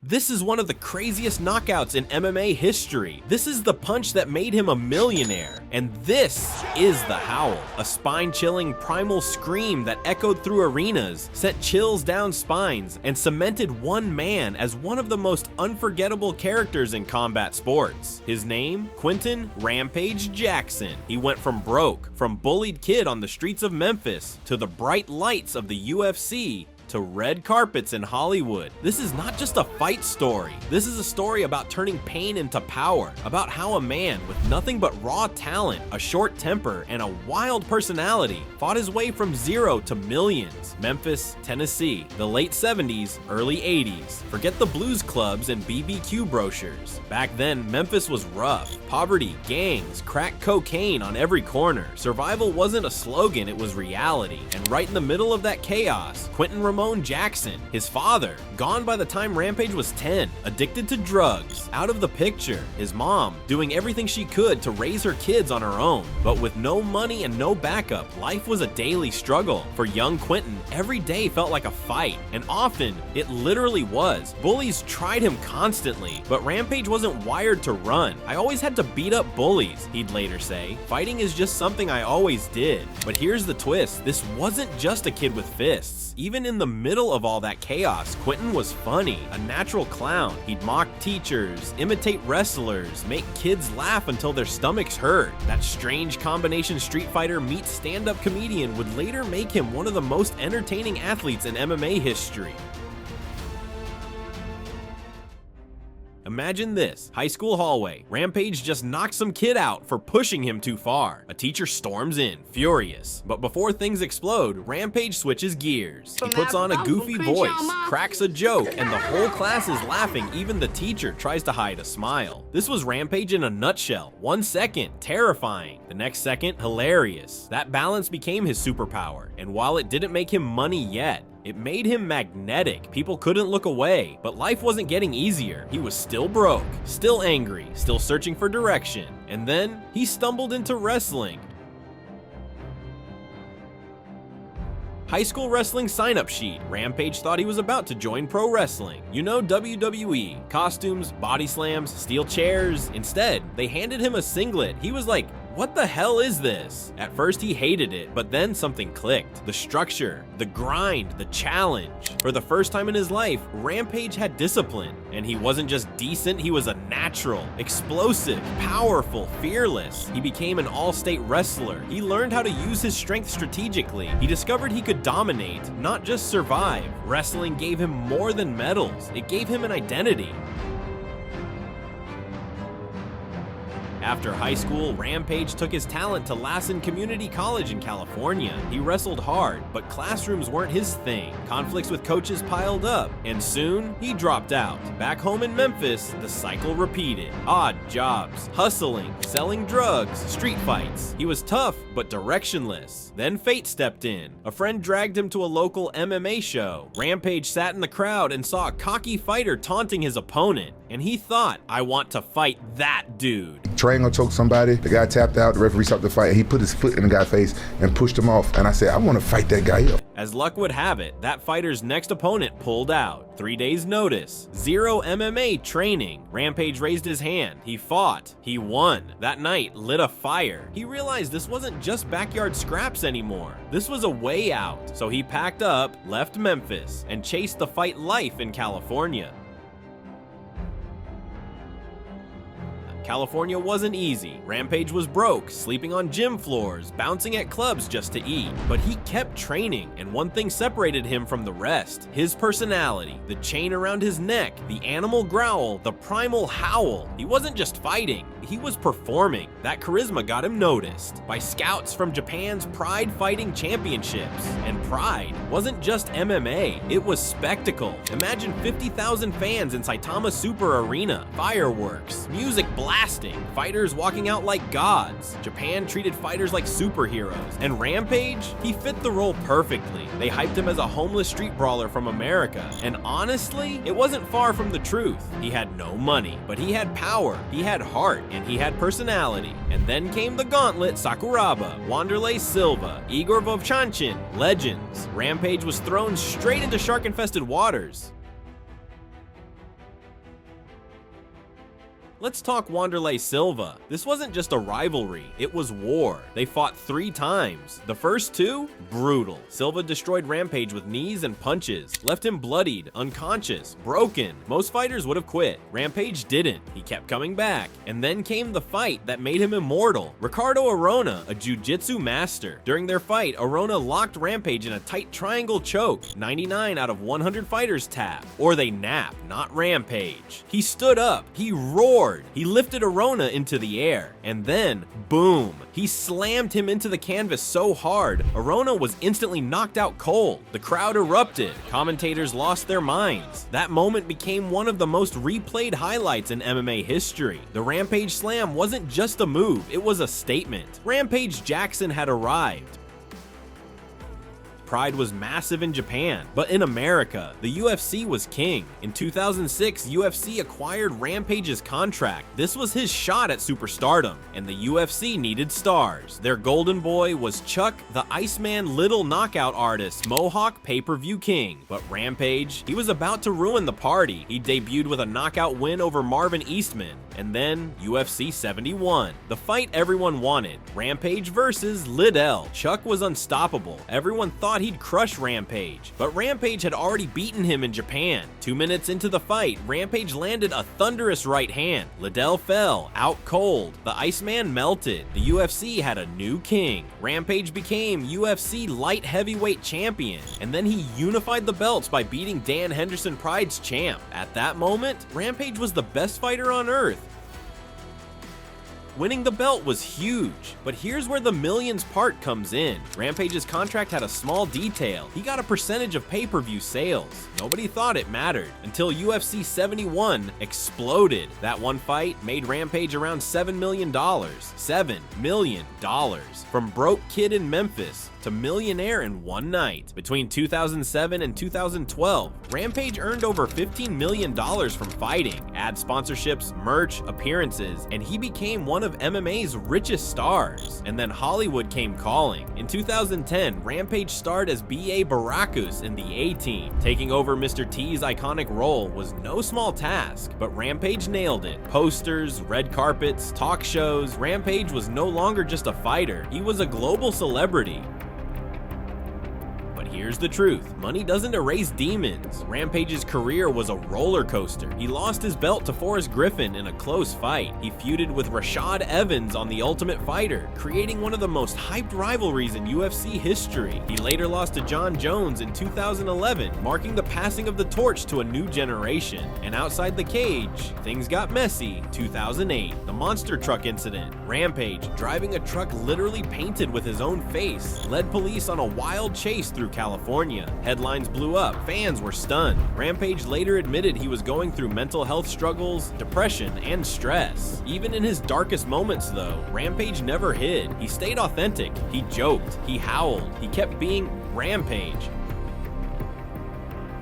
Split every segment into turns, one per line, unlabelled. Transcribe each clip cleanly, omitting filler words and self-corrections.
This is one of the craziest knockouts in MMA history. This is the punch that made him a millionaire. And this is the Howl, a spine-chilling primal scream that echoed through arenas, sent chills down spines, and cemented one man as one of the most unforgettable characters in combat sports. His name? Quinton Rampage Jackson. He went from broke, from bullied kid on the streets of Memphis, to the bright lights of the UFC, to red carpets in Hollywood. This is not just a fight story. This is a story about turning pain into power, about how a man with nothing but raw talent, a short temper, and a wild personality fought his way from zero to millions. Memphis, Tennessee, the late 70s, early 80s. Forget the blues clubs and BBQ brochures. Back then, Memphis was rough. Poverty, gangs, crack cocaine on every corner. Survival wasn't a slogan, it was reality. And right in the middle of that chaos, Quinton Jackson, his father, gone by the time Rampage was 10, addicted to drugs, out of the picture. His mom, doing everything she could to raise her kids on her own. But with no money and no backup, life was a daily struggle. For young Quinton, every day felt like a fight, and often, it literally was. Bullies tried him constantly, but Rampage wasn't wired to run. I always had to beat up bullies, he'd later say. Fighting is just something I always did. But here's the twist, this wasn't just a kid with fists. Even in the middle of all that chaos, Quinton was funny, a natural clown. He'd mock teachers, imitate wrestlers, make kids laugh until their stomachs hurt. That strange combination street fighter meets stand-up comedian would later make him one of the most entertaining athletes in MMA history. Imagine this, high school hallway. Rampage just knocks some kid out for pushing him too far. A teacher storms in, furious. But before things explode, Rampage switches gears. He puts on a goofy voice, cracks a joke, and the whole class is laughing. Even the teacher tries to hide a smile. This was Rampage in a nutshell. 1 second, terrifying. The next second, hilarious. That balance became his superpower. And while it didn't make him money yet, it made him magnetic. People couldn't look away, but life wasn't getting easier. He was still broke, still angry, still searching for direction. And then he stumbled into wrestling. High school wrestling sign-up sheet. Rampage thought he was about to join pro wrestling. You know, WWE. Costumes, body slams, steel chairs. Instead, they handed him a singlet. He was like, what the hell is this? At first he hated it, but then something clicked. The structure, the grind, the challenge. For the first time in his life, Rampage had discipline. And he wasn't just decent, he was a natural, explosive, powerful, fearless. He became an all-state wrestler. He learned how to use his strength strategically. He discovered he could dominate, not just survive. Wrestling gave him more than medals. It gave him an identity. After high school, Rampage took his talent to Lassen Community College in California. He wrestled hard, but classrooms weren't his thing. Conflicts with coaches piled up, and soon, he dropped out. Back home in Memphis, the cycle repeated. Odd jobs, hustling, selling drugs, street fights. He was tough, but directionless. Then fate stepped in. A friend dragged him to a local MMA show. Rampage sat in the crowd and saw a cocky fighter taunting his opponent. And he thought, I want to fight that dude.
Triangle choked somebody, the guy tapped out, the referee stopped the fight, and he put his foot in the guy's face and pushed him off. And I said, I want to fight that guy up.
As luck would have it, that fighter's next opponent pulled out. 3 days notice, 0 MMA training. Rampage raised his hand, he fought, he won. That night lit a fire. He realized this wasn't just backyard scraps anymore. This was a way out. So he packed up, left Memphis, and chased the fight life in California. California wasn't easy. Rampage was broke, sleeping on gym floors, bouncing at clubs just to eat. But he kept training, and one thing separated him from the rest. His personality, the chain around his neck, the animal growl, the primal howl. He wasn't just fighting, he was performing. That charisma got him noticed by scouts from Japan's Pride Fighting Championships. And Pride wasn't just MMA, it was spectacle. Imagine 50,000 fans in Saitama Super Arena, fireworks, music blasting, fighters walking out like gods. Japan treated fighters like superheroes, and Rampage, he fit the role perfectly. They hyped him as a homeless street brawler from America, and honestly, it wasn't far from the truth. He had no money, but he had power, he had heart, and he had personality. And then came the gauntlet Sakuraba, Wanderlei Silva, Igor Vovchanchin, legends. Rampage was thrown straight into shark-infested waters. Let's talk Wanderlei Silva. This wasn't just a rivalry, it was war. They fought 3 times. The first 2? Brutal. Silva destroyed Rampage with knees and punches, left him bloodied, unconscious, broken. Most fighters would have quit. Rampage didn't. He kept coming back. And then came the fight that made him immortal. Ricardo Arona, a jiu-jitsu master. During their fight, Arona locked Rampage in a tight triangle choke. 99 out of 100 fighters tap. Or they nap, not Rampage. He stood up. He roared. He lifted Arona into the air, and then, boom, he slammed him into the canvas so hard, Arona was instantly knocked out cold. The crowd erupted. Commentators lost their minds. That moment became one of the most replayed highlights in MMA history. The Rampage Slam wasn't just a move, it was a statement. Rampage Jackson had arrived. Pride was massive in Japan, but in America, the UFC was king. In 2006, UFC acquired Rampage's contract. This was his shot at superstardom, and the UFC needed stars. Their golden boy was Chuck, the Iceman Liddell knockout artist, Mohawk pay-per-view king. But Rampage, he was about to ruin the party. He debuted with a knockout win over Marvin Eastman, and then UFC 71. The fight everyone wanted, Rampage versus Liddell. Chuck was unstoppable. Everyone thought he'd crush Rampage, but Rampage had already beaten him in Japan. 2 minutes into the fight, Rampage landed a thunderous right hand. Liddell fell, out cold. The Iceman melted. The UFC had a new king. Rampage became UFC light heavyweight champion, and then he unified the belts by beating Dan Henderson Pride's champ. At that moment, Rampage was the best fighter on earth. Winning the belt was huge, but here's where the millions part comes in. Rampage's contract had a small detail. He got a percentage of pay-per-view sales. Nobody thought it mattered until UFC 71 exploded. That one fight made Rampage around $7 million. $7 million. From broke kid in Memphis to millionaire in one night. Between 2007 and 2012, Rampage earned over $15 million from fighting, ad sponsorships, merch, appearances, and he became one of MMA's richest stars. And then Hollywood came calling. In 2010, Rampage starred as B.A. Baracus in the A-Team. Taking over Mr. T's iconic role was no small task, but Rampage nailed it. Posters, red carpets, talk shows, Rampage was no longer just a fighter, he was a global celebrity. Here's the truth. Money doesn't erase demons. Rampage's career was a roller coaster. He lost his belt to Forrest Griffin in a close fight. He feuded with Rashad Evans on The Ultimate Fighter, creating one of the most hyped rivalries in UFC history. He later lost to John Jones in 2011, marking the passing of the torch to a new generation. And outside the cage, things got messy. 2008, the monster truck incident. Rampage, driving a truck literally painted with his own face, led police on a wild chase through California. Headlines blew up, fans were stunned. Rampage later admitted he was going through mental health struggles, depression, and stress. Even in his darkest moments though, Rampage never hid. He stayed authentic, he joked, he howled, he kept being Rampage.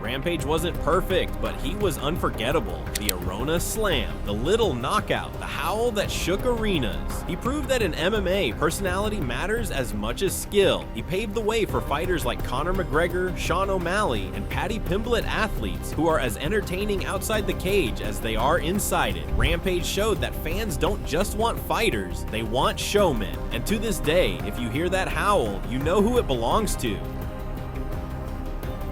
Rampage wasn't perfect, but he was unforgettable. The Arona Slam, the Liddell knockout, the howl that shook arenas. He proved that in MMA, personality matters as much as skill. He paved the way for fighters like Conor McGregor, Sean O'Malley, and Paddy Pimblett athletes who are as entertaining outside the cage as they are inside it. Rampage showed that fans don't just want fighters, they want showmen. And to this day, if you hear that howl, you know who it belongs to.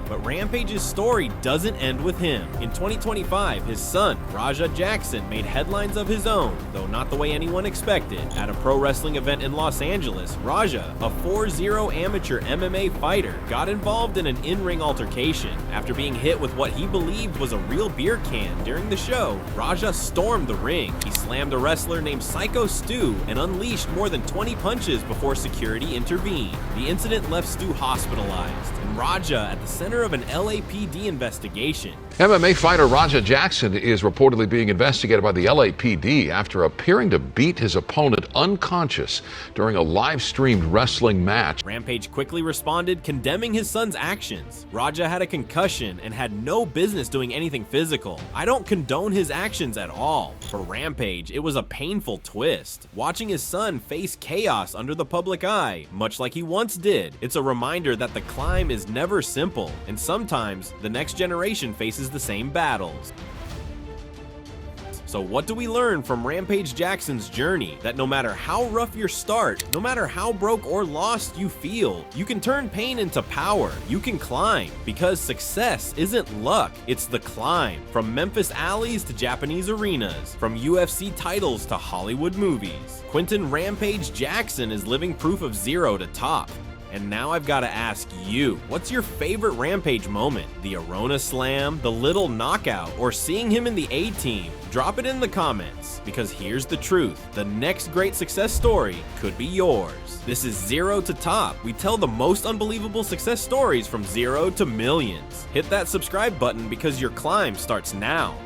But Rampage's story doesn't end with him. In 2025, his son, Raja Jackson, made headlines of his own, though not the way anyone expected. At a pro wrestling event in Los Angeles, Raja, a 4-0 amateur MMA fighter, got involved in an in-ring altercation. After being hit with what he believed was a real beer can during the show, Raja stormed the ring. He slammed a wrestler named Psycho Stu and unleashed more than 20 punches before security intervened. The incident left Stu hospitalized, and Raja at the center of an LAPD investigation.
MMA fighter Raja Jackson is reportedly being investigated by the LAPD after appearing to beat his opponent unconscious during a live-streamed wrestling match.
Rampage quickly responded, condemning his son's actions. Raja had a concussion and had no business doing anything physical. I don't condone his actions at all. For Rampage, it was a painful twist. Watching his son face chaos under the public eye, much like he once did, it's a reminder that the climb is never simple, and sometimes the next generation faces the same battles. So what do we learn from Rampage Jackson's journey? That no matter how rough your start, no matter how broke or lost you feel, you can turn pain into power. You can climb, because success isn't luck, it's the climb. From Memphis alleys to Japanese arenas, from UFC titles to Hollywood movies, Quinton Rampage Jackson is living proof of zero to top. And now I've got to ask you, what's your favorite Rampage moment? The Arona Slam, the Liddell knockout, or seeing him in the A-Team? Drop it in the comments, because here's the truth. The next great success story could be yours. This is Zero to Top. We tell the most unbelievable success stories from zero to millions. Hit that subscribe button because your climb starts now.